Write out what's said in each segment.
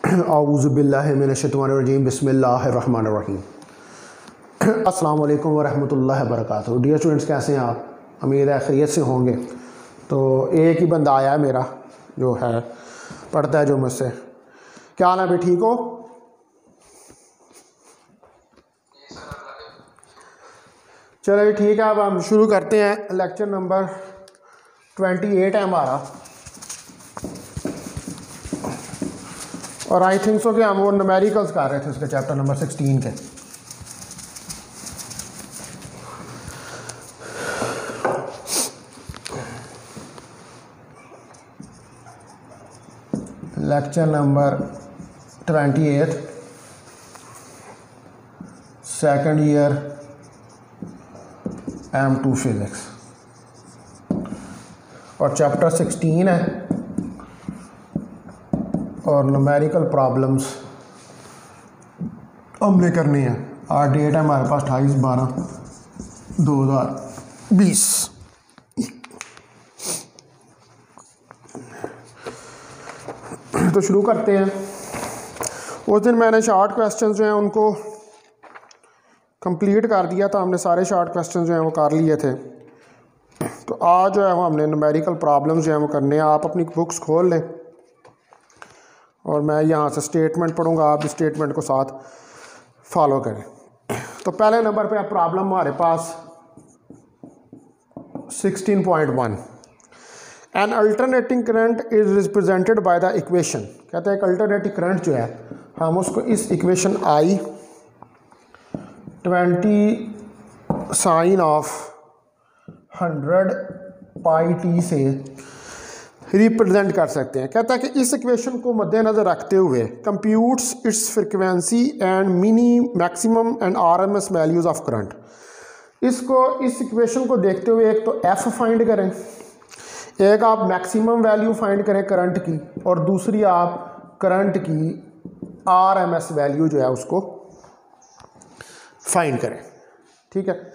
औज़ु बिल्लाहि मिनश्शैतानिर्रजीम बिस्मिल्लाहिर्रहमानिर्रहीम। अस्सलाम वालेकुम वरहमतुल्लाहि वबरकातुहू। डियर स्टूडेंट्स, कैसे हैं आप? उम्मीद है खैरियत से होंगे। तो एक ही बंदा आया है मेरा, जो है पढ़ता है जो मुझसे। क्या हाल है भाई, ठीक हो? चलिए ठीक है, अब हम शुरू करते हैं। लेक्चर नंबर 28 है हमारा, और आई थिंक सो कि हम वो न्यूमेरिकल्स कर रहे थे उसके चैप्टर नंबर 16 के। Lecture number 28, second year M2 physics, और चैप्टर 16 है, और न्यूमेरिकल प्रॉब्लम्स हमने करनी है। आज डेट है हमारे पास 28/12/2020। तो शुरू करते हैं। उस दिन मैंने शॉर्ट क्वेश्चंस जो हैं उनको कंप्लीट कर दिया था, हमने सारे शॉर्ट क्वेश्चंस जो हैं वो कर लिए थे। तो आज जो है वो हमने न्यूमेरिकल प्रॉब्लम्स जो हैं वो करने हैं। आप अपनी बुक्स खोल लें और मैं यहाँ से स्टेटमेंट पढ़ूँगा, आप इस स्टेटमेंट को साथ फॉलो करें। तो पहले नंबर पे प्रॉब्लम हमारे पास 16.1, N alternating current is represented by the equation. कहते हैं एक अल्टरनेटिंग करंट जो है हम उसको इस equation I 20 sine of 100 pi t से रिप्रेजेंट कर सकते हैं। कहता है कि इस इक्वेशन को मद्देनज़र रखते हुए computes it's frequency and mini maximum and RMS values of current. इसको इस इक्वेशन को देखते हुए एक तो F फाइंड करें, एक आप मैक्सिमम वैल्यू फाइंड करें करंट की, और दूसरी आप करंट की RMS वैल्यू जो है उसको फाइंड करें। ठीक है,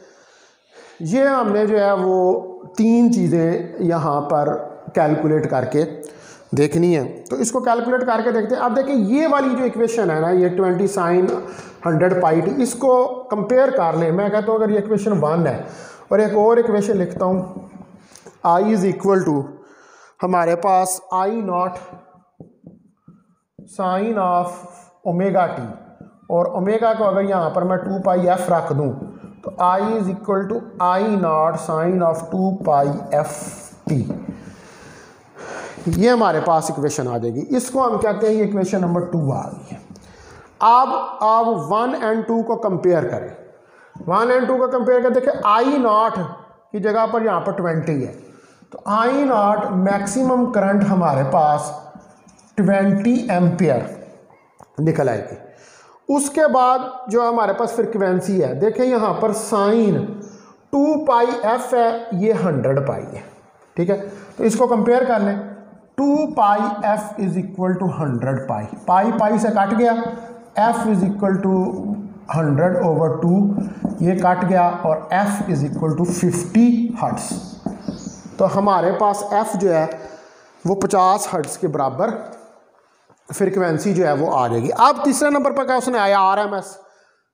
ये हमने जो है वो तीन चीज़ें यहाँ पर कैलकुलेट करके देखनी है। तो इसको कैलकुलेट करके देखते हैं। अब देखिए ये वाली जो इक्वेशन है ना, ये 20 साइन 100 पाई टी, इसको कंपेयर कर लें। मैं कहता हूँ अगर ये इक्वेशन 1 है, और एक और इक्वेशन लिखता हूँ, I इज़ इक्वल टू हमारे पास I0 sine of omega t, और ओमेगा को अगर यहाँ पर मैं 2 पाई एफ रख दूँ तो I is equal to I0 sine of 2 pi F t. ये हमारे पास इक्वेशन आ जाएगी। इसको हम कहते हैं, ये इक्वेशन नंबर 2 आ गई है। अब 1 और 2 को कंपेयर करें। 1 और 2 को कंपेयर कर देखें, I0 की जगह पर यहाँ पर 20 है, तो I0 मैक्सिमम करंट हमारे पास 20 एम्पियर निकल आएगी। उसके बाद जो हमारे पास फ्रिक्वेंसी है, देखें यहाँ पर साइन 2 पाई एफ है, ये 100 पाई है। ठीक है, तो इसको कंपेयर कर लें। 2 pi F is equal to 100 पाई, पाई पाई से कट गया, एफ इज इक्वल टू 100/2, ये कट गया, और f is equal to 50 hertz. तो हमारे पास एफ जो है वो 50 हर्ट्स के बराबर फ्रिक्वेंसी जो है वो आ जाएगी। अब तीसरे नंबर पर क्या उसने आया, RMS।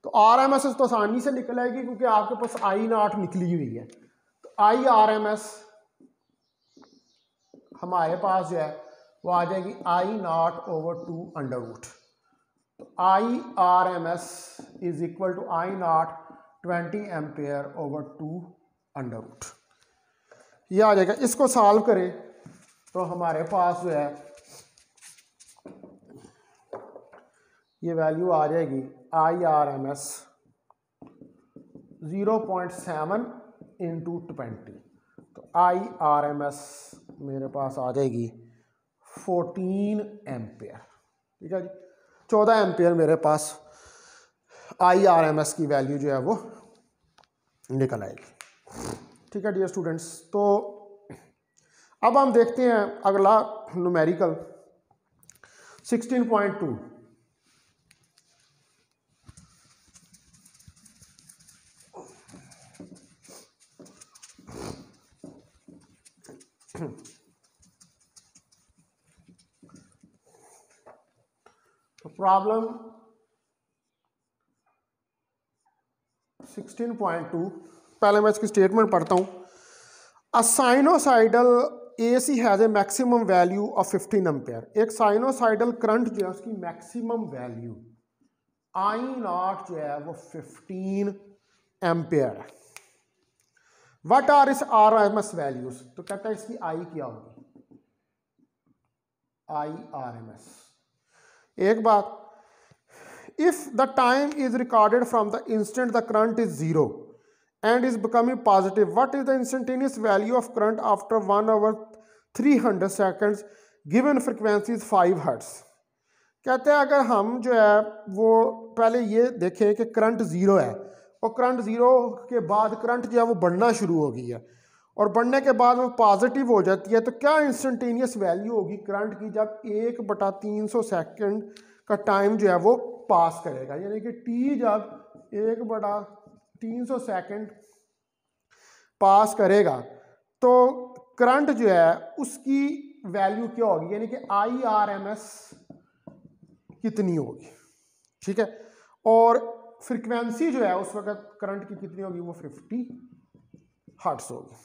तो RMS तो आसानी से निकल आएगी क्योंकि आपके पास I0 निकली हुई है। तो IRMS हमारे पास जो है वो आ जाएगी I0/2 अंडर रूट। तो IRMS is equal to I0 20 एम्पियर/2 अंडर रूट, ये आ जाएगा। इसको सॉल्व करें तो हमारे पास जो है ये वैल्यू आ जाएगी IRMS 0.7 इंटू 20। तो IRMS मेरे पास आ जाएगी 14 एम्पियर। ठीक है जी, 14 एम्पियर मेरे पास IRMS की वैल्यू जो है वो निकल आएगी। ठीक है डियर स्टूडेंट्स, तो अब हम देखते हैं अगला न्यूमेरिकल 16.2। तो प्रॉब्लम 16.2, पहले मैं इसकी स्टेटमेंट पढ़ता हूँ। A sinusoidal AC has a maximum value of 15 ampere. एक साइनोसाइडल करंट जो है उसकी मैक्सिमम वैल्यू आई नॉट जो है वो 15 एम्पेयर है। वट आर इस RMS वैल्यूज, तो कहता है इसकी आई क्या होगी, IRMS। एक बात, if the time is recorded from the instant the current is 0 and is becoming positive, what is the instantaneous value of current after 1 over 300 seconds given frequency is 5 hertz। कहते हैं अगर हम जो है वो पहले ये देखें कि करंट 0 है और करंट 0 के बाद करंट जो है वो बढ़ना शुरू हो गई है और बढ़ने के बाद वो पॉजिटिव हो जाती है, तो क्या इंस्टेंटेनियस वैल्यू होगी करंट की जब 1/300 सेकेंड का टाइम जो है वो पास करेगा, यानी कि टी जब 1/300 सेकेंड पास करेगा तो करंट जो है उसकी वैल्यू क्या होगी, यानी कि IRMS कितनी होगी। ठीक है, और फ्रीक्वेंसी जो है उस वक्त करंट की कितनी होगी, वो 50 हर्ट्ज होगी।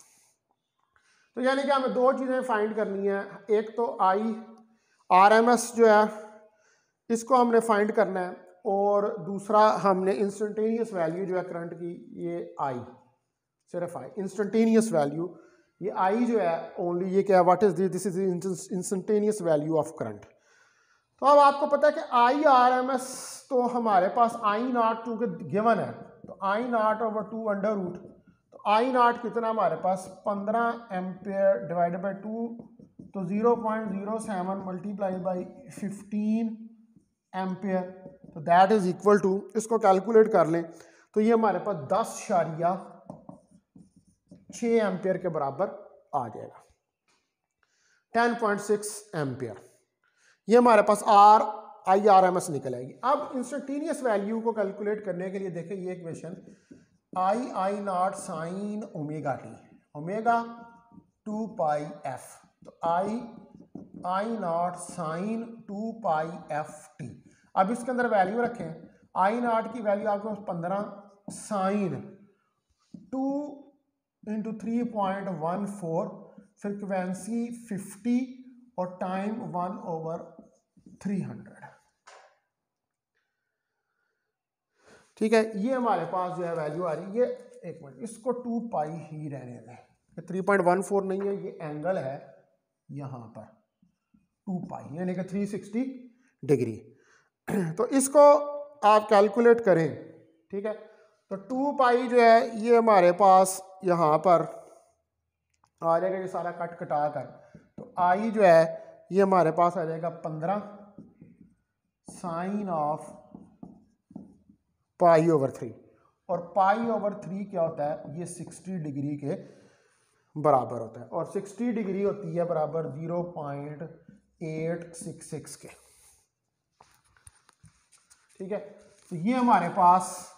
तो यानी कि हमें दो चीज़ें फाइंड करनी है, एक तो IRMS जो है इसको हमने फाइंड करना है और दूसरा हमने इंस्टेंटेनियस वैल्यू जो है करंट की, ये आई, सिर्फ आई इंस्टेंटेनियस वैल्यू, ये आई जो है ओनली, ये क्या है, what is this is instantaneous value of current. तो अब आपको पता है कि IRMS तो हमारे पास आई नॉट चूंकि गिवन है, तो I not over 2 under root, तो आई नॉट कितना हमारे पास 15 एम्पेयर डिवाइडेड बाई 2, तो 0.07 मल्टीप्लाई बाई 15 एम्पेयर, तो दैट इज इक्वल टू, इसको कैलकुलेट कर लें तो ये हमारे पास 10.6 एम्पेयर के बराबर आ जाएगा, 10.6 एम्पेयर। ये हमारे पास IRMS निकल आएगी। अब इंस्टेंटेनियस वैल्यू को कैलकुलेट करने के लिए देखें ये equation, I naught sine omega T, omega 2 pi F, तो I naught sine 2 pi F T. अब इसके अंदर वैल्यू रखें, आई नॉट की वैल्यू आपको 15 साइन 2 इंटू 3.14, फ्रिक्वेंसी 50 और टाइम 1/300। ठीक है, ये हमारे पास जो है वैल्यू आ रही है, ये एक मिनट इसको 2 पाई ही रहने दें, 3.14 नहीं है, ये एंगल है यहाँ पर 2 पाई यानी कि 360 डिग्री। तो इसको आप कैलकुलेट करें। ठीक है, तो 2 पाई जो है ये हमारे पास यहाँ पर आ जाएगा, ये सारा कट कटा कर, तो आई जो है ये हमारे पास आ जाएगा 15 साइन ऑफ पाई ओवर 3, और पाई ओवर 3 क्या होता है, ये 60 डिग्री के बराबर होता है, और 60 डिग्री होती है बराबर 0.866 के। ठीक है, तो ये हमारे पास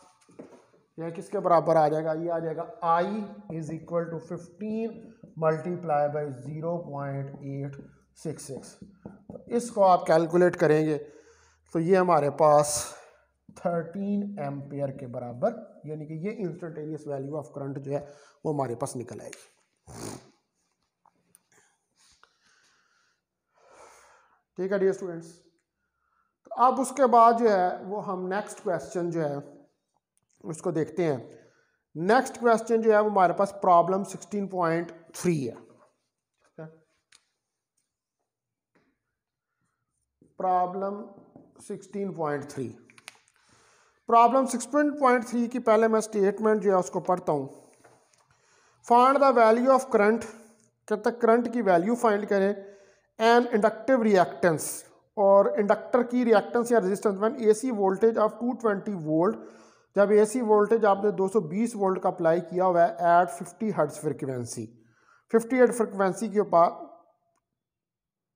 यह किसके बराबर आ जाएगा, ये आ जाएगा I is equal to 15 multiply by 0.866। तो इसको आप कैलकुलेट करेंगे तो ये हमारे पास 13 एम्पेयर के बराबर, यानी कि ये इंस्टेंटेनियस वैल्यू ऑफ करंट जो है वो हमारे पास निकल आएगी। ठीक है डियर स्टूडेंट्स, तो अब उसके बाद जो है वो हम नेक्स्ट क्वेश्चन जो है उसको देखते हैं। नेक्स्ट क्वेश्चन जो है वो हमारे पास प्रॉब्लम 16.3 है। प्रॉब्लम 16.3, प्रॉब्लम 16.3 की पहले मैं स्टेटमेंट जो है उसको पढ़ता हूँ। Find the value of current, कहते हैं करंट की वैल्यू फाइंड करें एन इंडक्टिव रिएक्टेंस, और इंडक्टर की रिएक्टेंस या resistance when AC voltage of 220 volt, जब एसी वोल्टेज आपने 220 वोल्ट का अप्लाई किया हुआ है एट 50 हर्ट्ज फ्रिक्वेंसी, 50 फ्रिक्वेंसी के ऊपर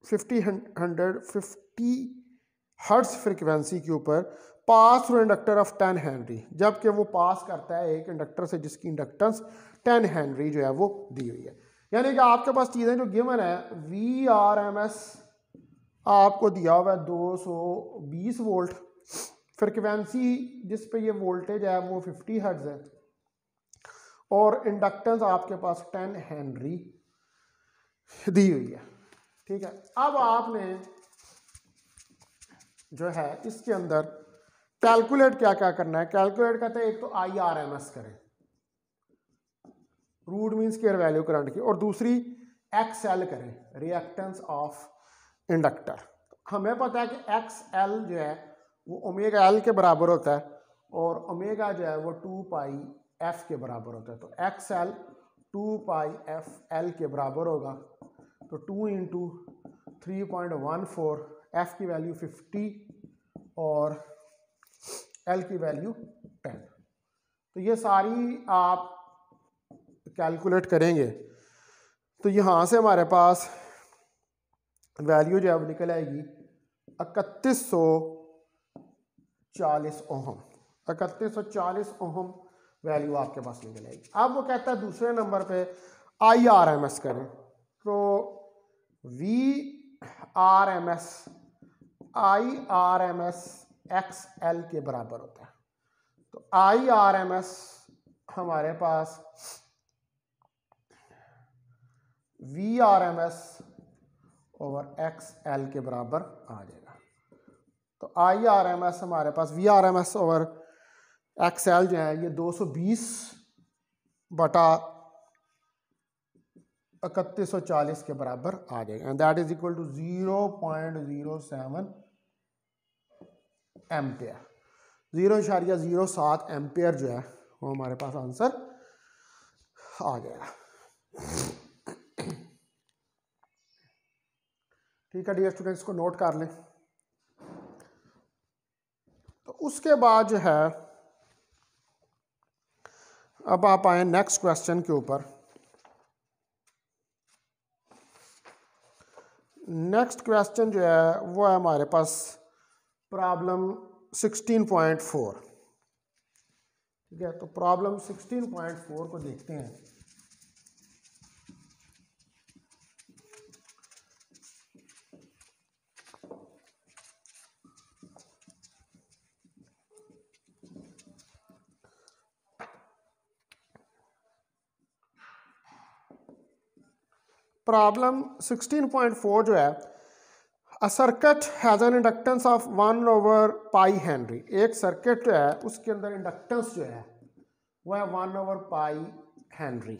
50 हर्ट्ज फ्रिक्वेंसी के ऊपर pass through inductor of 10 Henry, जबकि वो पास करता है एक इंडक्टर से जिसकी इंडक्टेंस 10 हेनरी जो है वो दी हुई है। यानी कि आपके पास चीज़ें जो गिवन है, VRMS आपको दिया हुआ है 220 वोल्ट, फ्रिक्वेंसी जिस पे ये वोल्टेज है वो 50 हर्ट्ज है, और इंडक्टेंस आपके पास 10 हेनरी दी हुई है। ठीक है, अब आपने जो है इसके अंदर कैलकुलेट क्या क्या करना है। कैलकुलेट कहते हैं एक तो IRMS करें, root mean square value current की, और दूसरी XL करें, रिएक्टेंस ऑफ इंडक्टर। हमें पता है कि XL जो है वो ओमेगा L के बराबर होता है, और ओमेगा जो है वो 2 पाई F के बराबर होता है। तो XL 2 पाई FL के बराबर होगा, तो 2 इंटू 3.14, F की वैल्यू 50 और L की वैल्यू 10। तो ये सारी आप कैलकुलेट करेंगे तो यहाँ से हमारे पास वैल्यू जो है निकल आएगी 3140 ओहम। 3140 ओहम वैल्यू आपके पास निकल आएगी। अब वो कहता है दूसरे नंबर पे IRMS करें, तो IRMS XL के बराबर होता है। तो IRMS हमारे पास VRMS ओवर XL के बराबर आ जाएगा। तो IRMS हमारे पास VRMS ओवर XL जो है ये 220 बटा 3140 के बराबर आ जाएगा, and that is equal to 0.07 ampere. 0.07 ampere जो है वो हमारे पास आंसर आ गया। ठीक है डियर स्टूडेंट्स, को नोट कर लें। तो उसके बाद जो है अब आप आए नेक्स्ट क्वेश्चन के ऊपर। नेक्स्ट क्वेश्चन जो है वो है हमारे पास प्रॉब्लम 16.4। ठीक है, तो प्रॉब्लम 16.4 को देखते हैं। प्रॉब्लम 16.4 जो है, a circuit has an inductance of 1 over pi Henry. एक सर्किट जो है उसके अंदर इंडक्टेंस जो है वो है 1 ओवर पाई हेनरी।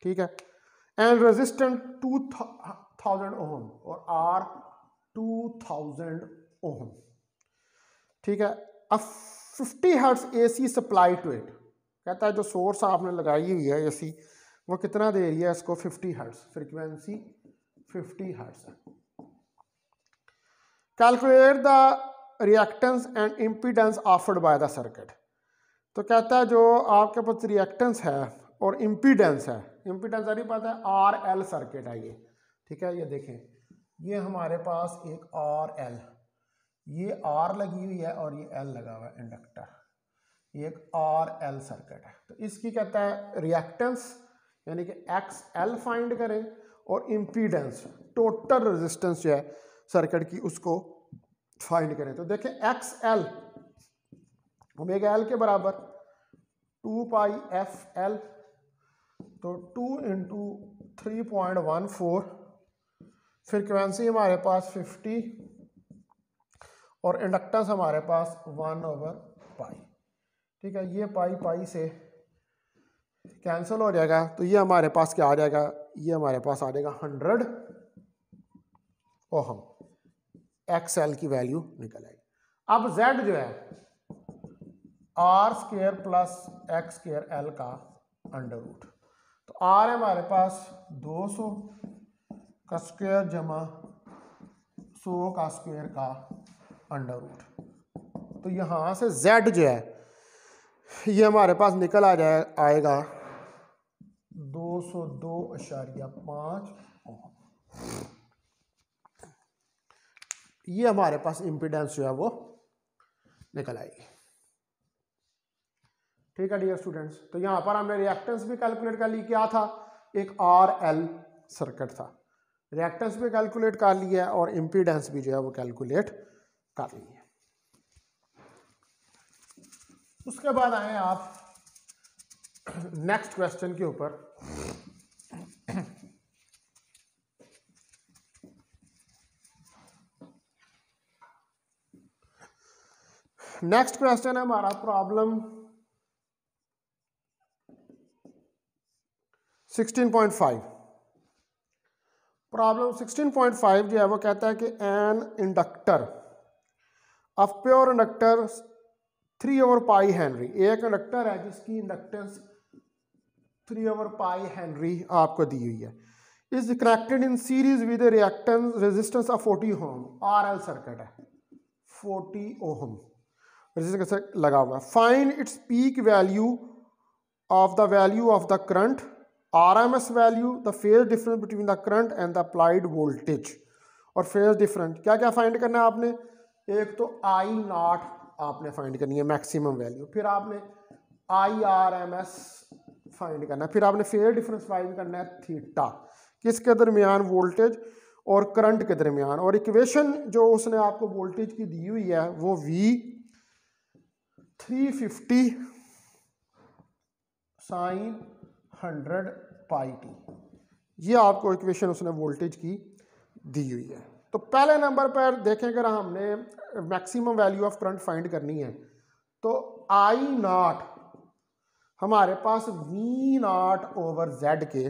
ठीक है, एंड रेजिस्टेंस 2000 ओहम और R 2000 ओहम। ठीक है, अब 50 hertz AC supply to it. कहता है जो सोर्स आपने लगाई हुई है AC वो कितना दे रही है इसको, 50 हर्ट्ज, फ्रीक्वेंसी 50 हर्ट्ज है। Calculate the reactance and impedance offered by the circuit. तो कहता है जो आपके पास रिएक्टेंस है और इम्पीडेंस है, इम्पीडेंस नहीं पता है, RL सर्किट है ये। ठीक है, ये देखें, ये हमारे पास एक RL, ये R लगी हुई है और ये L लगा हुआ है इंडक्टर, ये एक RL सर्किट है। तो इसकी कहता है रिएक्टेंस यानी कि XL फाइंड करें, और इम्पीडेंस टोटल रेजिस्टेंस जो है सर्किट की उसको फाइंड करें। तो देखें XL ओमेगा L के बराबर 2 पाई FL, तो 2 इंटू 3.14, फ्रिक्वेंसी हमारे पास 50 और इंडक्टेंस हमारे पास 1 ओवर पाई। ठीक है, ये पाई पाई से कैंसिल हो जाएगा, तो ये हमारे पास क्या आ जाएगा, ये हमारे पास आ जाएगा 100 ओहम। XL की वैल्यू निकल आएगी। अब Z जो है R square plus X square L का अंडर रूट। तो R है हमारे पास 200 का स्क्वायर जमा 100 का स्क्वायर का अंडर रूट। तो यहाँ से Z जो है ये हमारे पास निकल आएगा 202.5 ओम। ये हमारे पास इम्पीडेंस जो है वो निकल आएगी। ठीक है डियर स्टूडेंट्स, तो यहाँ पर हमने रिएक्टेंस भी कैलकुलेट कर ली। क्या था, एक RL सर्किट था, रिएक्टेंस भी कैलकुलेट कर लिया है और इम्पीडेंस भी जो है वो कैलकुलेट कर ली है। उसके बाद आए आप नेक्स्ट क्वेश्चन के ऊपर। नेक्स्ट क्वेश्चन है हमारा प्रॉब्लम 16.5। प्रॉब्लम 16.5 जो है वो कहता है कि an inductor of pure inductor 3/π henry, एक इंडक्टर है जिसकी इंडक्टेंस 3/π हेनरी आपको दी हुई है, is connected in series with reactance resistance of 40 ohm, RL circuit है, 40 ओम रेजिस्टेंस लगा हुआ। Find its peak value of the value of the current, RMS value, the phase difference between the current and the applied voltage. और phase difference क्या क्या find करना है आपने, एक तो I0 आपने फाइंड करनी है मैक्सिमम वैल्यू, फिर आपने IRMS फाइंड करना है, फिर आपने फेज डिफरेंस फाइंड करना है थीटा, किसके दरमियान, वोल्टेज और करंट के दरमियान। और इक्वेशन जो उसने आपको वोल्टेज की दी हुई है वो V 350 sin 100πt, ये आपको इक्वेशन उसने वोल्टेज की दी हुई है। तो पहले नंबर पर देखें अगर हमने maximum value of current find करनी है तो I0 हमारे पास V0/Z के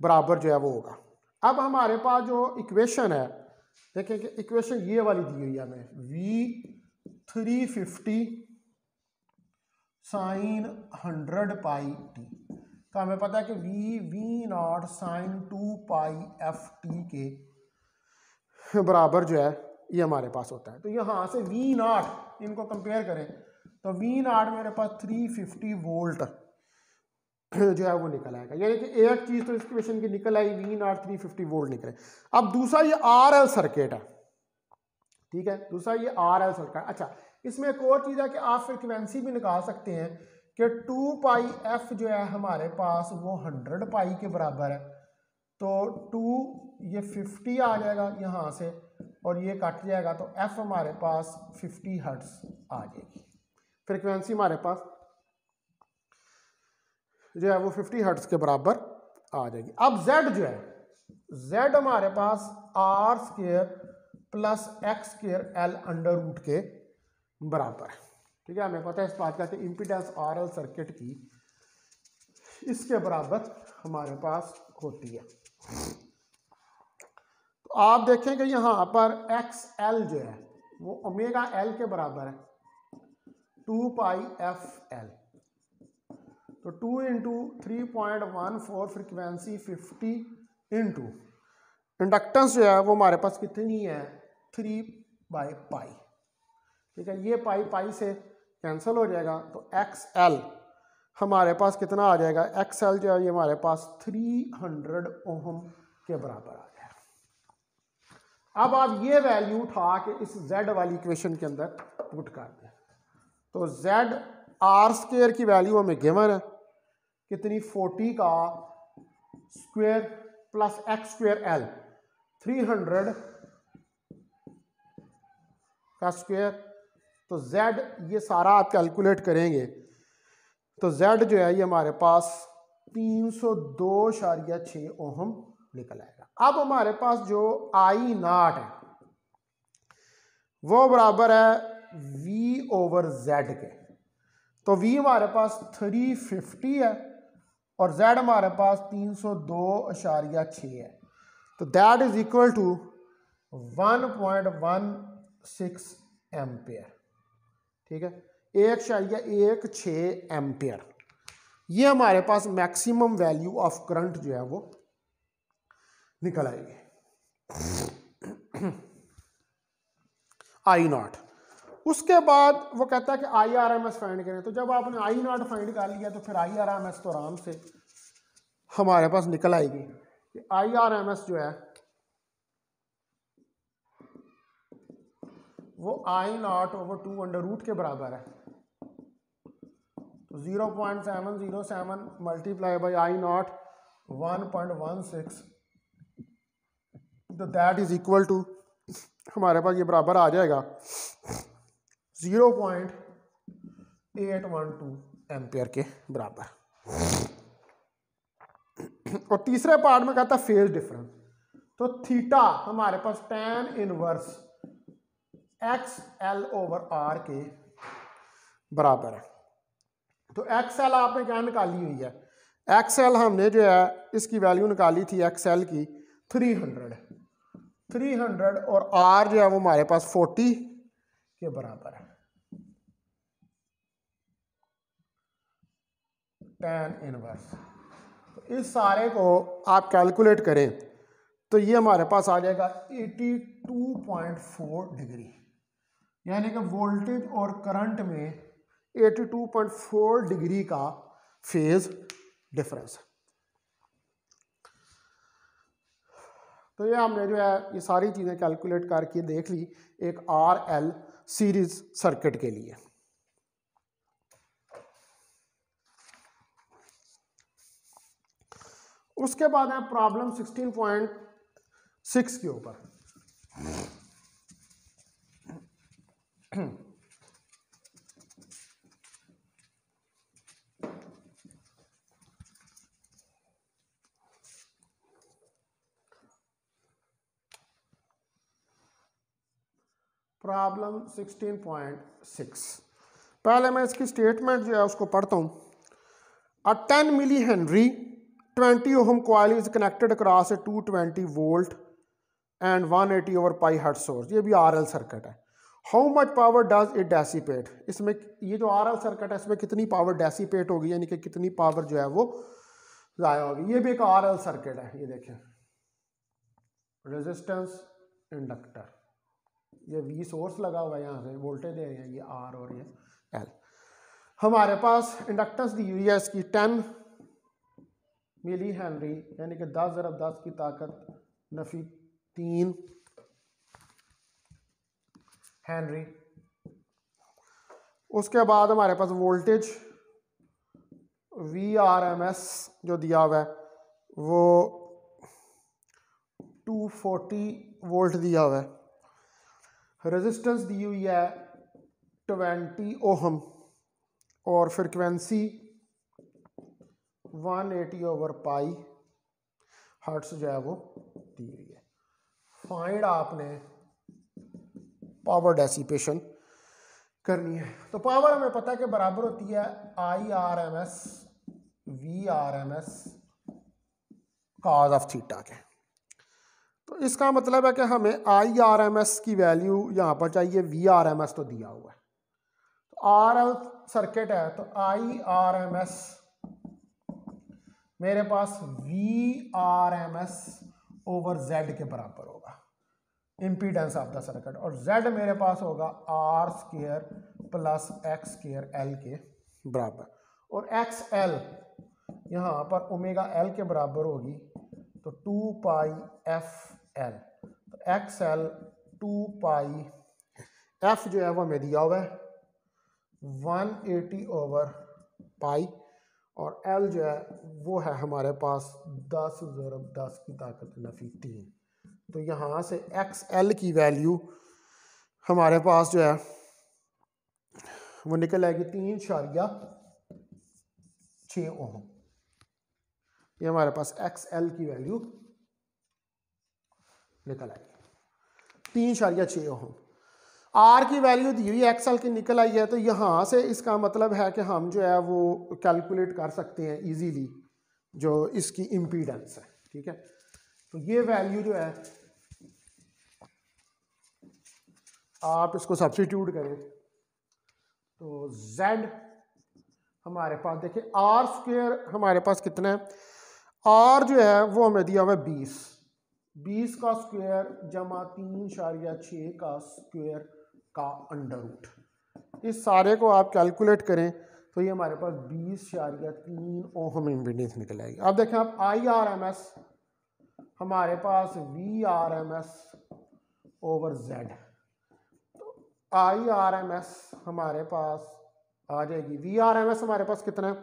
बराबर जो है वो होगा। अब हमारे पास जो इक्वेशन है, देखें कि इक्वेशन ये वाली दी हुई है हमें, V 350 sin 100πt का हमें पता है कि V0 sin 2πft के बराबर जो है ये हमारे पास होता है। तो यहाँ से V0 इनको कंपेयर करें तो V0 मेरे पास 350 वोल्ट जो है वो निकल आएगा, यानी कि एक चीज़ तो इस इक्वेशन की निकल आई, V0 350 वोल्ट निकले। अब दूसरा ये RL सर्किट है, ठीक है, दूसरा ये RL सर्किट। अच्छा, इसमें एक और चीज़ है कि आप फ्रिक्वेंसी भी निकाल सकते हैं कि 2πf जो है हमारे पास वो 100π के बराबर है, तो 2 ये 50 आ जाएगा यहाँ से और ये कट जाएगा, तो f हमारे पास 50 हर्ट्ज आ जाएगी, फ्रिक्वेंसी हमारे पास जो है वो 50 हर्ट्ज के बराबर आ जाएगी। अब z जो है, z हमारे पास R² प्लस x² L√√ के बराबर है, ठीक है। हमें पता है इस बात का कि इम्पीडेंस RL सर्किट की इसके बराबर हमारे पास होती है। तो आप देखें कि यहाँ पर XL जो है वो ओमेगा L के बराबर है, 2πfL, तो 2 इंटू 3.14 फ्रिक्वेंसी 50 इंटू इंडक्टेंस जो है वो हमारे पास कितनी है, 3/π, ठीक है। ये पाई से कैंसिल हो जाएगा, तो XL हमारे पास कितना आ जाएगा, XL जो है ये हमारे पास 300 ओम के बराबर आ जाएगा। अब आप ये वैल्यू उठा के इस Z वाली इक्वेशन के अंदर पुट कर दें, तो Z R² की वैल्यू हमें गिवन है कितनी, 40 का स्क्वायर प्लस x² L 300 का स्क्वायर, तो Z ये सारा आप कैलकुलेट करेंगे तो Z जो है ये हमारे पास 302.6 ओम निकल आएगा। अब हमारे पास जो I0 है वो बराबर है V/Z के, तो V हमारे पास 350 है और Z हमारे पास 302.6 है, तो that is equal to 1.16 ampere, ठीक है, 1.16 एम्पियर। ये हमारे पास मैक्सिमम वैल्यू ऑफ करंट जो है वो निकल आएगी I0। उसके बाद वो कहता है कि IRMS फाइंड करें, तो जब आपने I0 फाइंड कर लिया तो फिर IRMS तो आराम से हमारे पास निकल आएगी कि IRMS जो है वो I0/2 के बराबर है, तो 0.707 मल्टीप्लाई बाई I0 1.16 तो दैट इज इक्वल टू, हमारे पास ये बराबर आ जाएगा 0.812 एम्पियर के बराबर। और तीसरे पार्ट में कहता है फेज डिफरेंस, तो थीटा हमारे पास tan inverse XL over R के बराबर है। तो XL आपने क्या निकाली हुई है, XL हमने जो है इसकी वैल्यू निकाली थी XL की 300 और R जो है वो हमारे पास 40 के बराबर है। tan इनवर्स, तो इस सारे को आप कैलकुलेट करें तो ये हमारे पास आ जाएगा 82.4 डिग्री, यानी कि वोल्टेज और करंट में 82.4 डिग्री का फेज डिफरेंस है। तो ये हमने जो है ये सारी चीज़ें कैलकुलेट करके देख ली एक RL सीरीज सर्किट के लिए। उसके बाद है प्रॉब्लम 16.6 के ऊपर। प्रॉब्लम 16.6, पहले मैं इसकी स्टेटमेंट जो है उसको पढ़ता हूँ। A 10 milli henry 20 ohm coil is connected across a 220 volt and 180 over pi hertz source. ये भी RL सर्किट है। How much power does it dissipate, इसमें ये जो RL सर्किट है इसमें कितनी पावर डेसिपेट होगी, यानी कि कितनी पावर जो है वो ज़ाया होगी। ये भी एक RL सर्किट है। ये देखें, रेजिस्टेंस, इंडक्टर, ये V सोर्स लगा हुआ है, यहाँ से वोल्टेज दे रहे हैं ये R और ये L। हमारे पास इंडक्टेंस दी हुई है इसकी 10 मिली हेनरी, यानी कि 10 ज़रब 10 की ताकत नफी 3 हेनरी। उसके बाद हमारे पास वोल्टेज VRMS जो दिया हुआ है वो 240 वोल्ट दिया हुआ है। रेजिस्टेंस दी हुई है 20 ओहम और फ्रिक्वेंसी 180 ओवर पाई हर्ट्ज जो है वो दी हुई है। फाइंड आपने पावर डेसिपेशन करनी है। तो पावर हमें पता है कि बराबर होती है IRMS VRMS cause of theta के। तो इसका मतलब है कि हमें IRMS की वैल्यू यहाँ पर चाहिए, VRMS तो दिया हुआ है। तो RL सर्किट है तो IRMS मेरे पास VRMS ओवर Z के बराबर होगा, इम्पीडेंस ऑफ द सर्किट, और Z मेरे पास होगा R square plus X square L के बराबर, और XL यहाँ पर ओमेगा L के बराबर होगी तो 2 पाई FL, तो XL 2 पाई F जो है वो हमें दिया हुआ है 180 ओवर पाई, और L जो है वो है हमारे पास 10 ज़रब 10 की ताकत नफी 3। तो यहाँ से XL की वैल्यू हमारे पास जो है वो निकल आएगी 3.6 ओम। ये हमारे पास XL की वैल्यू निकल आएगी 3.6 ओम। R की वैल्यू दी हुई XL की निकल आई है, तो यहाँ से इसका मतलब है कि हम जो है वो कैलकुलेट कर सकते हैं इजीली जो इसकी इम्पीडेंस है। ठीक है, तो ये वैल्यू जो है आप इसको सब्स्टिट्यूट करें तो Z हमारे पास देखिए R स्क्वायर हमारे पास कितना है, R जो है वो हमें दिया हुआ है 20 का स्क्वायर जमा 3.6 का स्क्वायर का अंडर रूट। इस सारे को आप कैलकुलेट करें तो ये हमारे पास 20.3 ओम इम्पीडेंस निकल आएगी। अब देखें आप IRMS हमारे पास VRMS ओवर Z, तो IRMS हमारे पास आ जाएगी, VRMS हमारे पास कितना है,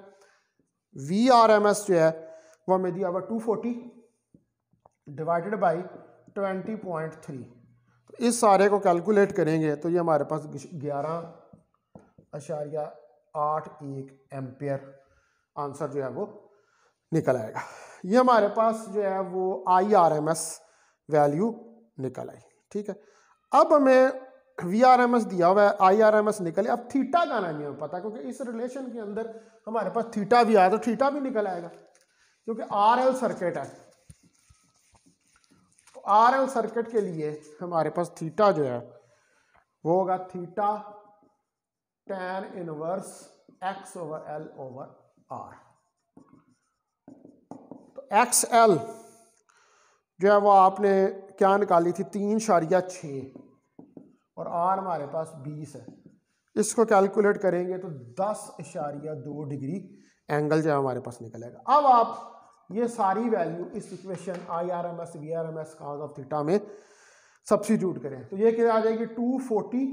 VRMS जो है वो हमें दिया हुआ 240 डिवाइडेड बाई 20.3। तो इस सारे को कैलकुलेट करेंगे तो ये हमारे पास 11.81 एम्पियर आंसर जो है वो निकल आएगा। ये हमारे पास जो है वो IRMS वैल्यू निकल आई। ठीक है, अब हमें VRMS दिया हुआ है, IRMS निकले। अब थीटा का नहीं हमें पता, क्योंकि इस रिलेशन के अंदर हमारे पास थीटा भी आया तो थीटा भी निकल आएगा, क्योंकि RL सर्किट है। तो RL सर्किट के लिए हमारे पास थीटा जो है वो होगा थीटा tan इनवर्स X/L/R। तो XL जो है वो आपने क्या निकाली थी 3.6 और R हमारे पास 20 है। इसको कैलकुलेट करेंगे तो 10.2 डिग्री एंगल जो है हमारे पास निकलेगा। अब आप ये सारी वैल्यू इस equation IRMS VRMS cos of theta में सब्स्टिट्यूट करें तो ये क्या आ जाएगी 240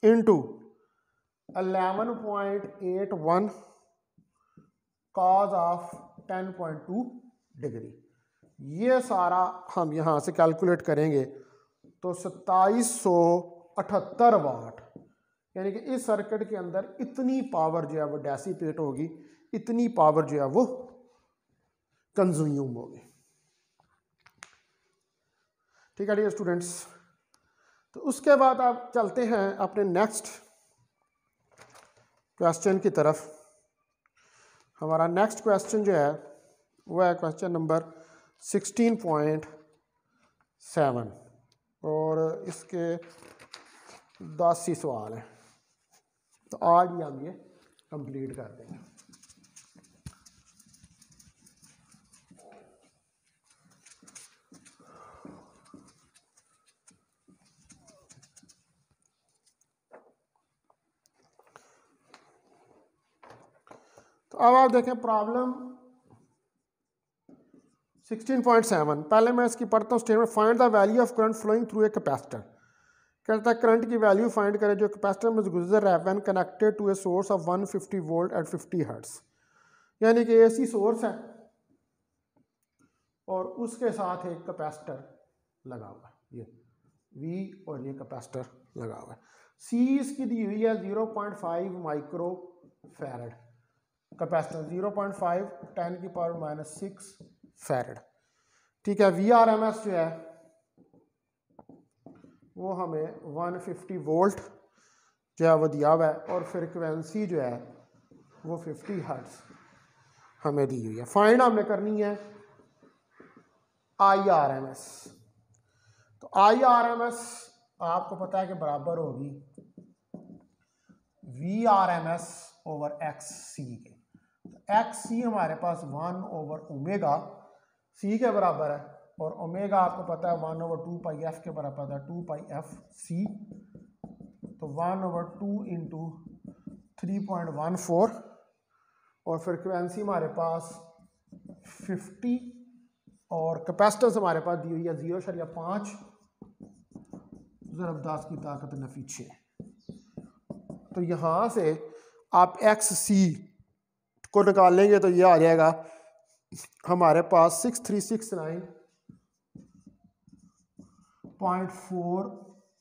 इंटू 11.81 cos ऑफ 10.2 डिग्री। ये सारा हम यहाँ से कैलकुलेट करेंगे तो 2778 वाट, यानी कि इस सर्किट के अंदर इतनी पावर जो है वो डेसिपेट होगी, इतनी पावर जो है वो कंज्यूम होगी। ठीक है डियर स्टूडेंट्स, तो उसके बाद आप चलते हैं अपने नेक्स्ट क्वेश्चन की तरफ। हमारा नेक्स्ट क्वेश्चन जो है वो है क्वेश्चन नंबर 16.7 और इसके 10 ही सवाल हैं, तो आज ही हम ये कंप्लीट कर देंगे। तो अब आप देखें प्रॉब्लम 16.7। पहले मैं इसकी पढ़ता हूँ statement. Find the value of current flowing through a capacitor. कहता है करंट की वैल्यू फाइंड करें जो कैपेसिटर में गुजर रहा है when connected to a source of 150 volt at 50 hertz. यानी कि AC सोर्स है और उसके साथ एक कैपेसिटर लगा हुआ है, ये V और ये कैपेसिटर लगा हुआ है। C इसकी दी हुई है 0.5 माइक्रो फैरड कैपेसिटर, 0.5 10⁻⁻6 फैरड। ठीक है, VRMS जो है वो हमें 150 वोल्ट जो है वो दिया हुआ है और फ्रिक्वेंसी जो है वो 50 हर्ट्ज हमें दी हुई है। फाइंड हमने करनी है IRMS। तो IRMS आपको पता है कि बराबर होगी VRMS ओवर XC के। तो XC हमारे पास 1/ओमेगा C के बराबर है और ओमेगा आपको पता है 1/2πf के बराबर है 2πfC। तो 1/2 इंटू 3.14 और फ्रिक्वेंसी हमारे पास 50 और कैपेसिटेंस हमारे पास दी हुई है 0.5 ज़रब 10 की ताकत नफी 6। तो यहाँ से आप XC को निकालेंगे तो ये आ जाएगा हमारे पास 6369.4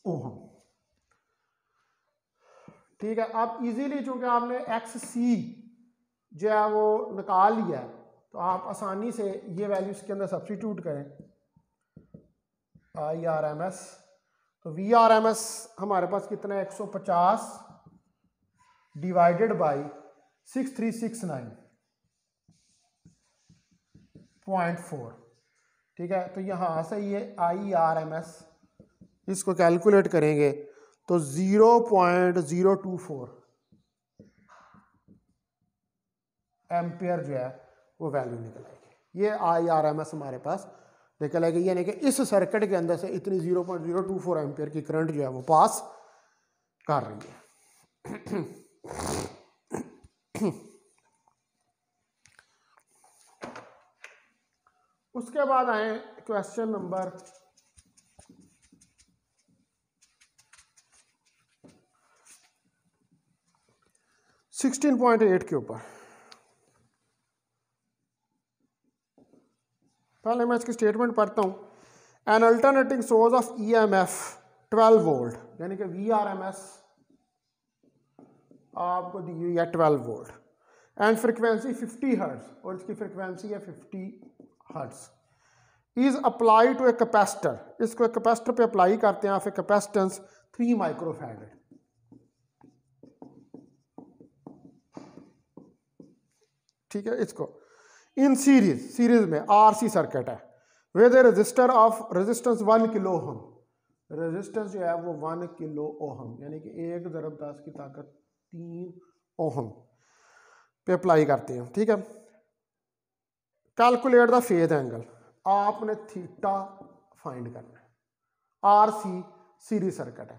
ओहम। ठीक है, आप इजीली चूंकि आपने XC जो है वो निकाल लिया है तो आप आसानी से ये वैल्यू इसके अंदर सब्स्टिट्यूट करें IRMS। तो VRMS हमारे पास कितना है 150 डिवाइडेड बाई 6369.4। ठीक है, तो यहाँ से ये IRMS इसको कैलकुलेट करेंगे तो 0.024 एम्पियर जो है वो वैल्यू निकल आएगी। ये IRMS हमारे पास निकल आएगी, यानी कि इस सर्किट के अंदर से इतनी 0.024 एम्पियर की करंट जो है वो पास कर रही है। उसके बाद आए क्वेश्चन नंबर 16.8 के ऊपर। पहले मैं इसकी स्टेटमेंट पढ़ता हूँ। N alternating source of EMF 12 volt, यानी कि VRMS आपको दी हुई है 12 वोल्ट, एंड फ्रिक्वेंसी 50 हर्ट्ज, और इसकी फ्रिक्वेंसी है 50 hertz, is apply to a capacitor, इसको कैपेसिटर पे अप्लाई करते हैं ऑफ ए कैपेसिटेंस 3 माइक्रोफैराड। ठीक है, इसको इन सीरीज में RC सर्किट है with A register of resistance 1 kilo ohm, resistance जो है वो 1 किलो ओहम, यानी कि 1 × 10 की ताकत 3 ओहम पे अप्लाई करते हैं। ठीक है, कैलकुलेट द फेज एंगल, आपने थीटा फाइंड करना है, RC सीरीज सर्किट है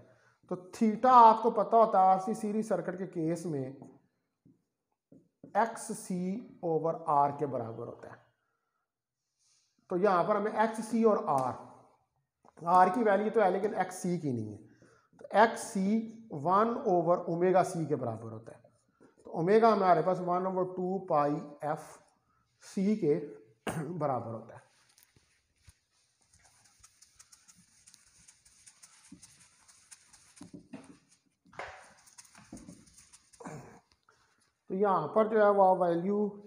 तो थीटा आपको पता होता है RC सीरीज सर्किट के केस में XC/R के बराबर होता है। तो यहां पर हमें XC और R की वैल्यू तो है लेकिन XC की नहीं है, तो XC 1/ωc के बराबर होता है, तो ओमेगा हमारे पास 1/2 पाई FC के बराबर होता है। तो यहां पर जो है वो वैल्यू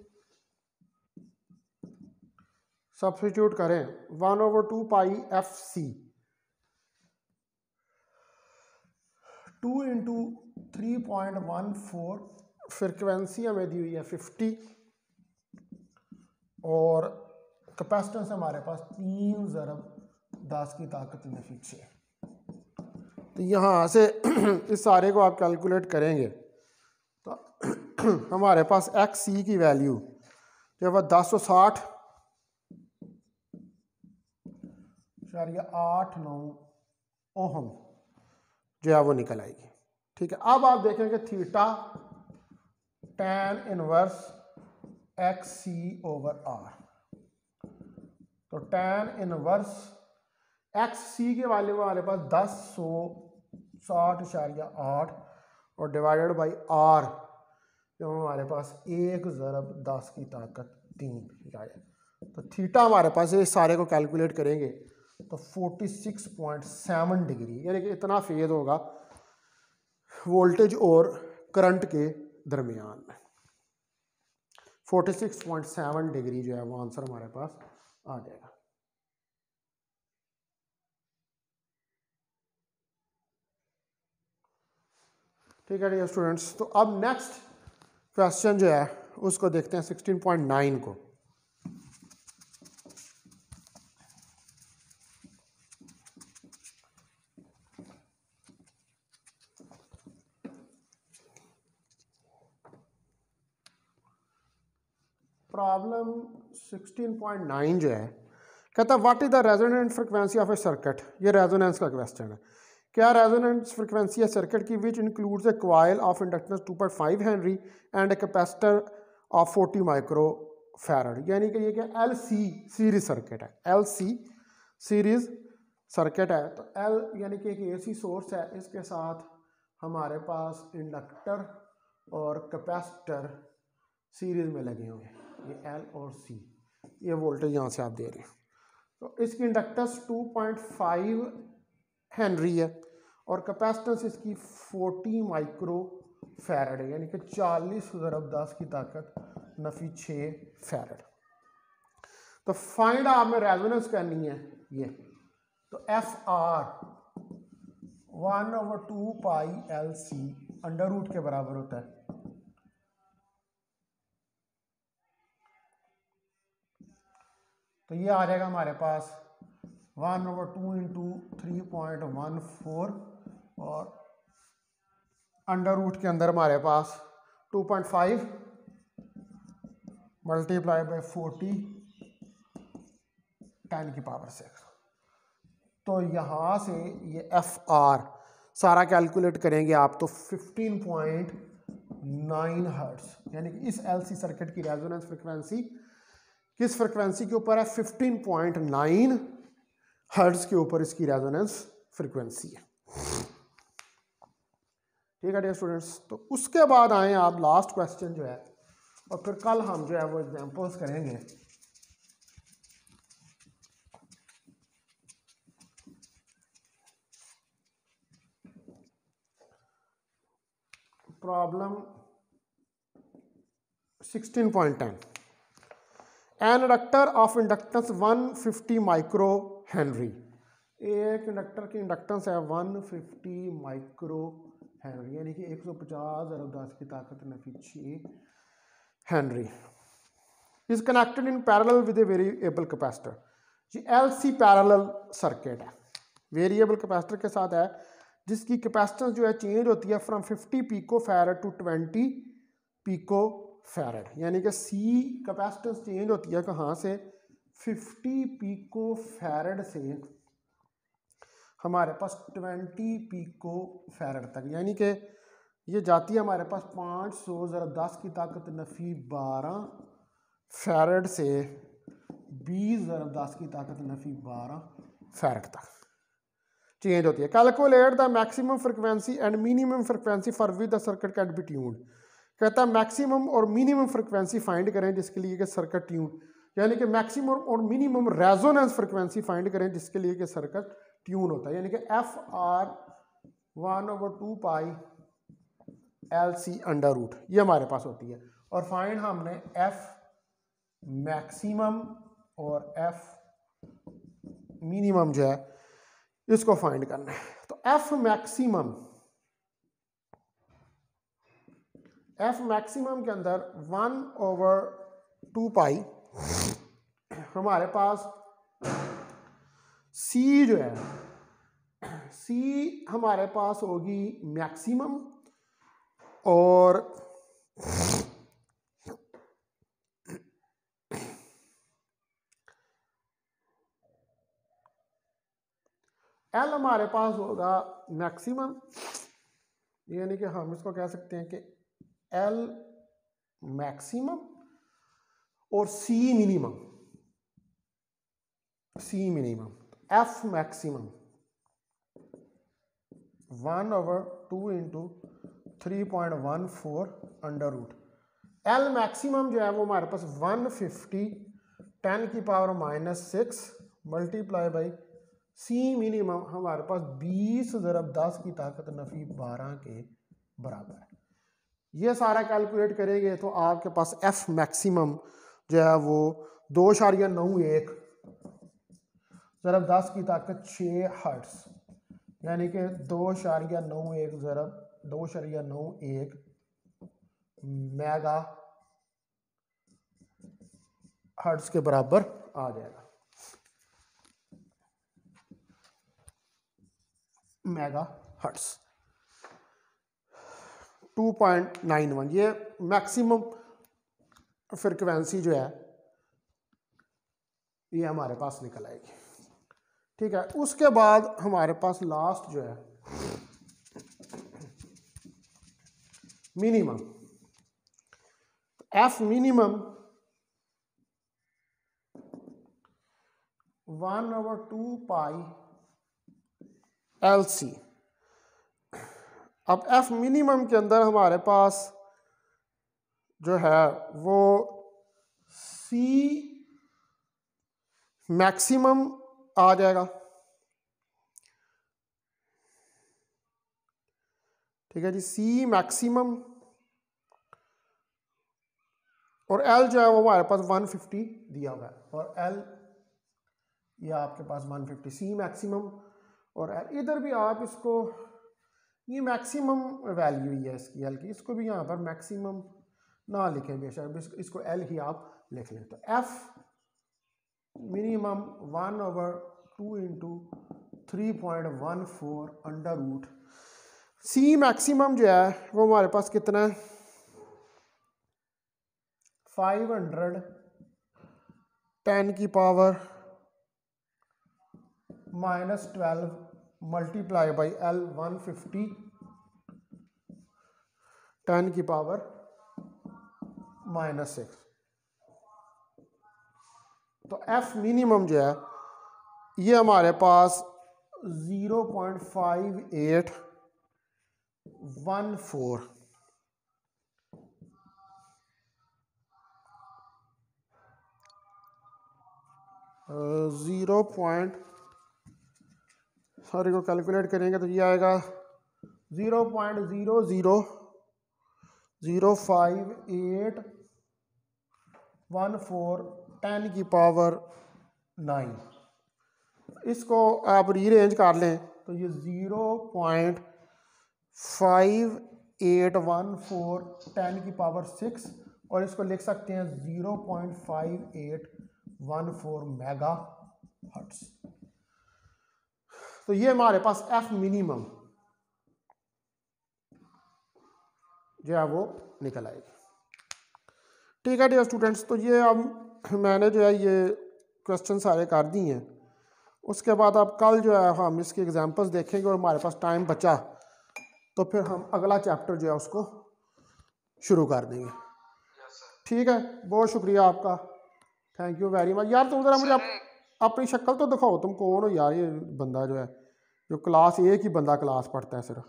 सब्स्टिट्यूट करें 1/2 पाई FC 2 × 3.14, फ्रिक्वेंसी हमें दी हुई है 50 और कैपेसिटेंस हमारे पास 3 × 10 की ताकत -6। तो यहाँ से इस सारे को आप कैलकुलेट करेंगे तो हमारे पास XC की वैल्यू जो है 1060.89 ओहम जो है वो निकल आएगी। ठीक है, अब आप देखेंगे थीटा tan इनवर्स XC/R, तो tan इनवर्स XC के वाले में हमारे पास 1060.8 और डिवाइडेड बाई R जो हमारे पास 1 × 10 की ताकत 3 आया। तो थीटा हमारे पास इस सारे को कैलकुलेट करेंगे तो 46.7 डिग्री, यानी कि इतना फेज होगा वोल्टेज और करंट के दरमियान में। 46.7 डिग्री जो है वो आंसर हमारे पास आ जाएगा। ठीक है डियर स्टूडेंट्स, तो अब नेक्स्ट क्वेश्चन जो है उसको देखते हैं 16.9 को। प्रॉब्लम 16.9 जो है कहता है what is the resonant frequency of A circuit, ये रेजोनेंस का क्वेश्चन है। क्या रेजोनेंस फ्रिक्वेंसी है सर्किट की which includes A coil of inductance 2.5 Henry and a capacitor of 40 micro farad, यानी कि ये क्या LC सीरीज सर्किट है, LC सीरीज सर्किट है। तो L यानी कि एक AC सोर्स है, इसके साथ हमारे पास इंडक्टर और कैपेसिटर सीरीज में लगे हुए हैं, ये L और C, ये वोल्टेज यहाँ से आप दे रहे हैं। तो इसकी इंडक्टेंस 2.5 हेनरी है और कैपेसिटेंस इसकी 40 माइक्रो फैराड है, यानी कि 40 × 10 की ताकत -6 फैराड। तो फाइंड आप में रेजोनेंस करनी है ये, तो FR 1/2 पाई LC √ के बराबर होता है। तो ये आ जाएगा हमारे पास 1/2 × 3.14 और √ के अंदर हमारे पास 2.5 मल्टीप्लाई बाई 40 10⁻⁶। तो यहाँ से ये FR सारा कैलकुलेट करेंगे आप तो 15.9 हर्ट्ज, यानी कि इस LC सर्किट की रेजोनेंस फ्रिक्वेंसी किस फ्रिक्वेंसी के ऊपर है, 15.9 हर्ट्ज के ऊपर इसकी रेजोनेंस फ्रिक्वेंसी है। ठीक है डियर स्टूडेंट्स, तो उसके बाद आए आप लास्ट क्वेश्चन जो है, और फिर कल हम जो है वो एग्जांपल्स करेंगे problem 16.10 N inductor of inductance 150 micro Henry. एक इंडक्टर की इंडक्टेंस है 150 माइक्रो हेनरी, यानी कि 150 × 10 की ताकत Nafi 6 Henry. Is connected in parallel with a variable capacitor. ये एलसी पैरेलल सर्किट है, वेरिएबल कैपेसिटर के साथ है, जिसकी कैपेसिटेंस जो है चेंज होती है from 50 pico farad to 20 pico farad, यानी कि सी कैपेसिटेंस चेंज होती है कहाँ से, 50 पिको फैरेड से हमारे पास 20 पिको फैरेड तक, यानी कि ये जाती है हमारे पास 500 × 10 की ताकत नफी 12 फैरेड से 20 × 10 की ताकत नफी 12 फैरेड तक चेंज होती है। Calculate the maximum frequency and minimum frequency for which the circuit can be tuned. कहता है मैक्सिमम और मिनिमम फ्रिक्वेंसी फाइंड करें जिसके लिए कि सर्किट ट्यून, यानी कि मैक्सिमम और मिनिमम रेजोनेंस फ्रिक्वेंसी फाइंड करें जिसके लिए कि सर्किट ट्यून होता है, यानी कि FR 1/2 पाई LC √ ये हमारे पास होती है। और फाइंड हमने F मैक्सिमम और F मिनिमम जो है इसको फाइंड करना है। तो F मैक्सिमम के अंदर 1/2 पाई हमारे पास C जो है, C हमारे पास होगी मैक्सिमम और L हमारे पास होगा मैक्सिमम, यानी कि हम इसको कह सकते हैं कि L मैक्सिमम और C minimum. F maximum 1/2 × 3.14 √ L maximum जो है वो हमारे पास 150 10⁻⁻6 मल्टीप्लाई बाई C मिनिमम हमारे पास 20 × 10 की ताकत नफी 12 के बराबर है। ये सारा कैलकुलेट करेंगे तो आपके पास F मैक्सिमम जो है वो 2.91 × 10 की ताकत 6 हर्ट्स, यानी कि 2.91 मेगा हर्ट्स के बराबर आ जाएगा, मेगा हर्ट्स 2.91। ये मैक्सिमम फ्रिक्वेंसी जो है ये हमारे पास निकल आएगी। ठीक है, उसके बाद हमारे पास लास्ट जो है मिनिमम। F मिनिमम 1/2 पाई LC। अब F मिनिमम के अंदर हमारे पास जो है वो C मैक्सिमम आ जाएगा। ठीक है जी, C मैक्सिमम और L जो है वो हमारे पास 150 दिया हुआ है, और L ये आपके पास 150 C मैक्सिमम और L। इधर भी आप इसको, ये मैक्सिमम वैल्यू ही है इसकी L की, इसको भी यहाँ पर मैक्सिमम ना लिखें बेशक, इसको L ही आप लिख लें। तो F मिनिमम 1/2 × 3.14 √ C मैक्सिमम जो है वो हमारे पास कितना है 500 10⁻⁻12 मल्टीप्लाई बाई L 150 10⁻⁻6। तो F मिनिमम जो है ये हमारे पास 0.5814 सॉरी को कैलकुलेट करेंगे तो ये आएगा 0.00 05814 10 की पावर 9। इसको आप रीअरेंज कर लें तो ये 0.5814 10 की पावर 6, और इसको लिख सकते हैं 0.5814 मेगा हर्ट्स। तो ये हमारे पास एफ मिनिमम जो है वो निकल आएगी। ठीक है डियर स्टूडेंट्स, तो ये अब मैंने जो है ये क्वेश्चन सारे कर दिए हैं। उसके बाद अब कल जो है हम इसके एग्जांपल्स देखेंगे, और हमारे पास टाइम बचा तो फिर हम अगला चैप्टर जो है उसको शुरू कर देंगे। ठीक है, बहुत शुक्रिया आपका, थैंक यू वेरी मच। यार तुम ज़रा मुझे अपनी शक्ल तो दिखाओ, तुम कौन हो यार? ये बंदा जो है, जो क्लास एक ही बंदा क्लास पढ़ता है सिर्फ।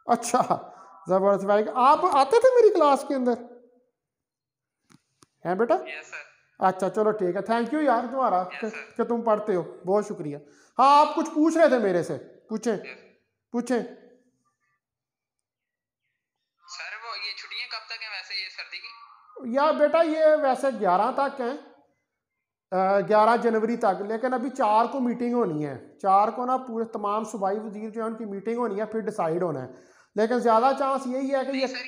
अच्छा, जबरदस्त भाई, आप आते थे मेरी क्लास के अंदर हैं बेटा? अच्छा चलो ठीक है, थैंक यू यार तुम्हारा कि तुम पढ़ते हो, बहुत शुक्रिया। हाँ, आप कुछ पूछ रहे थे मेरे से, पूछें पूछें। सर वो ये छुट्टियां कब तक हैं वैसे ये सर्दी की? यार बेटा ये वैसे 11 तक हैं, 11 जनवरी तक, लेकिन अभी 4 को मीटिंग होनी है। 4 को ना पूरे तमाम सूबाई वजीर जो है उनकी मीटिंग होनी है, फिर डिसाइड होना है। लेकिन ज़्यादा चांस यही है कि ये सर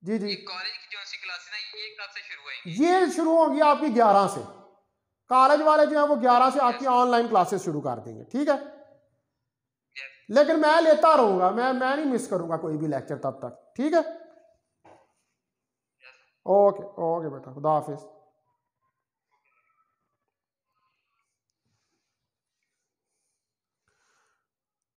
जी जी कॉलेज की जो सी क्लासेस हैं ये कब से शुरू होंगी? ये शुरू होंगी आपकी 11 से। कॉलेज वाले जो है वो 11 से आपकी ऑनलाइन क्लासेस शुरू कर देंगे। ठीक है, लेकिन मैं लेता रहूँगा, मैं नहीं मिस करूँगा कोई भी लेक्चर तब तक। ठीक है, ओके ओके बेटा, खुदा हाफिज़।